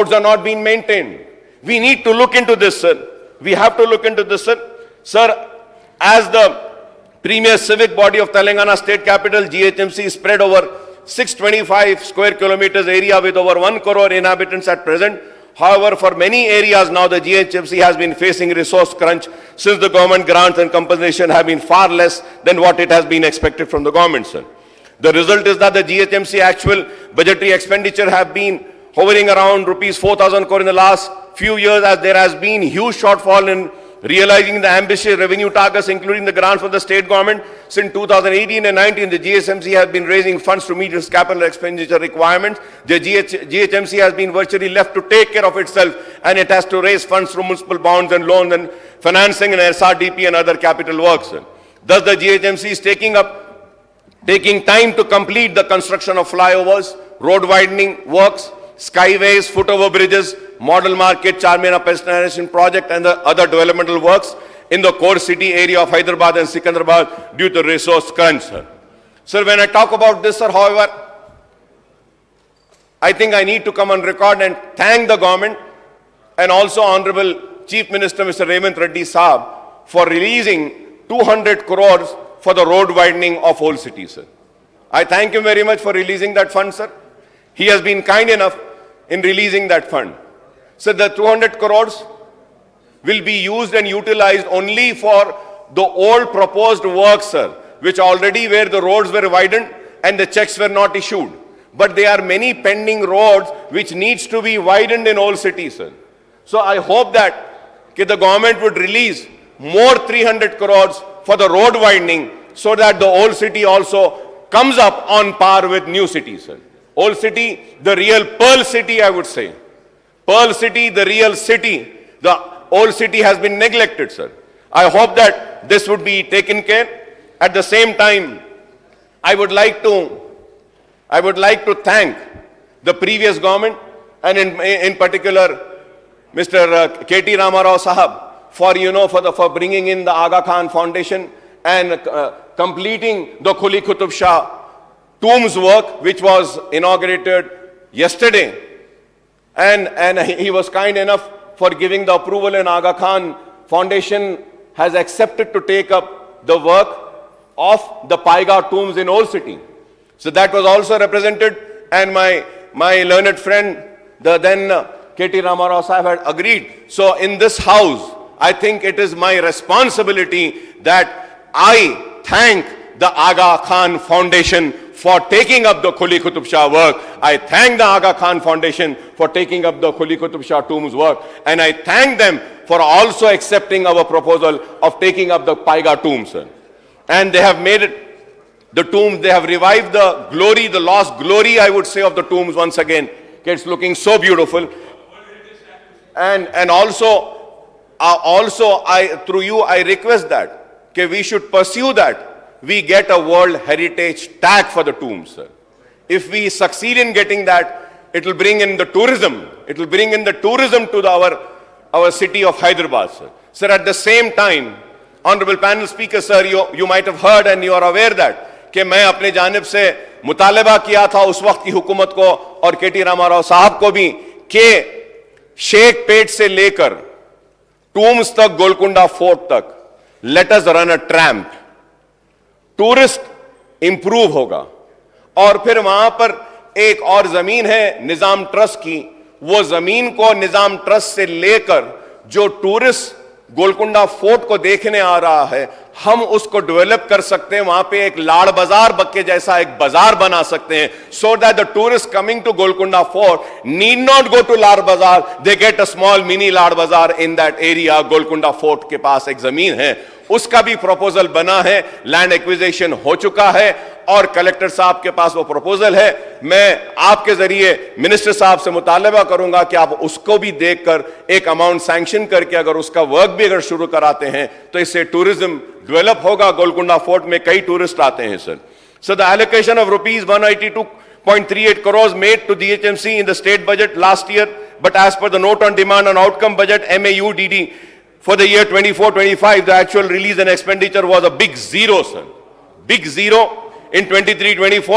roads are not being maintained. We need to look into this, sir. We have to look into this, sir. Sir, as the premier civic body of Telangana state capital, GHMC is spread over 625 square kilometers area with over 1 crore inhabitants at present. However, for many areas now, the GHMC has been facing resource crunch since the government grants and compensation have been far less than what it has been expected from the government, sir. The result is that the GHMC actual budgetary expenditure have been hovering around rupees 4,000 crore in the last few years, as there has been huge shortfall in realizing the ambitious revenue targets, including the grants from the state government. Since 2018 and 19, the GHMC has been raising funds to meet its capital expenditure requirements. The GHMC has been virtually left to take care of itself, and it has to raise funds through municipal bonds and loans and financing and SRDP and other capital works. Thus, the GHMC is taking time to complete the construction of flyovers, road widening works, skyways, footover bridges, model market, Charminar pedestrianization project, and the other developmental works in the core city area of Hyderabad and Secunderabad due to resource crunch, sir. Sir, when I talk about this, sir, however, I think I need to come on record and thank the government and also Honorable Chief Minister Mr. Revant Reddy Saab for releasing 200 crores for the road widening of Old City, sir. I thank him very much for releasing that fund, sir. He has been kind enough in releasing that fund. So the 200 crores will be used and utilized only for the old proposed works, sir, which already where the roads were widened and the checks were not issued. But there are many pending roads which needs to be widened in Old City, sir. So I hope that the government would release more 300 crores for the road widening so that the Old City also comes up on par with new cities, sir. Old City, the real Pearl City, I would say. Pearl City, the real city. The Old City has been neglected, sir. I hope that this would be taken care. At the same time, I would like to thank the previous government and in particular Mr. K.T. Ramarao Sahab for bringing in the Aga Khan Foundation and completing the Quli Qutub Shah tombs work, which was inaugurated yesterday, and he was kind enough for giving the approval, and Aga Khan Foundation has accepted to take up the work of the Paiga tombs in Old City. So that was also represented, and my learned friend, the then K.T. Ramarao Sahib, had agreed. So in this house, I think it is my responsibility that I thank the Aga Khan Foundation for taking up the Quli Qutub Shah work. I thank the Aga Khan Foundation for taking up the Quli Qutub Shah tombs work. And I thank them for also accepting our proposal of taking up the Paiga tombs, sir. And they have made it, the tombs, they have revived the glory, the lost glory, I would say, of the tombs once again. It's looking so beautiful. And also, through you, I request that we should pursue that. We get a World Heritage tag for the tombs, sir. If we succeed in getting that, it will bring in the tourism. It will bring in the tourism to our city of Hyderabad, sir. Sir, at the same time, Honorable Panel Speaker, sir, you might have heard and you are aware that कि मैं अपने जानिब से मुतालबा किया था उस वक्त की हुकूमत को और K.T. Ramarao साहब को भी कि शेख पेट से लेकर टूम्स तक, गोलकुंडा फोर्ट तक, let us run a tramp. Tourist improve होगा. और फिर वहां पर एक और जमीन है निजाम ट्रस्ट की, वो जमीन को निजाम ट्रस्ट से लेकर जो टूरिस्ट गोलकुंडा फोर्ट को देखने आ रहा है, हम उसको डेवलप कर सकते हैं. वहां पे एक लाड़ बाजार बक्के जैसा एक बाजार बना सकते हैं, so that the tourist coming to Golconda fort need not go to Lad Bazaar, they get a small mini Lad Bazaar in that area. Golconda fort के पास एक जमीन है, उसका भी प्रपोजल बना है, लैंड एक्विजिशन हो चुका है और कलेक्टर साहब के पास वो प्रपोजल है. मैं आपके जरिए मिनिस्टर साहब से मुतालबा करूंगा कि आप उसको भी देखकर एक अमाउंट सैंक्शन करके अगर उसका वर्क भी अगर शुरू कराते हैं तो इससे टूरिज्म डेवलप होगा. गोलकुंडा फोर्ट में कई टूरिस्ट आते हैं, sir. So the allocation of rupees 182.38 crores made to DHMC in the state budget last year, but as per the note on demand and outcome budget MAUDD for the year 24-25, the actual release and expenditure was a big zero, sir. Big zero. In 23-24,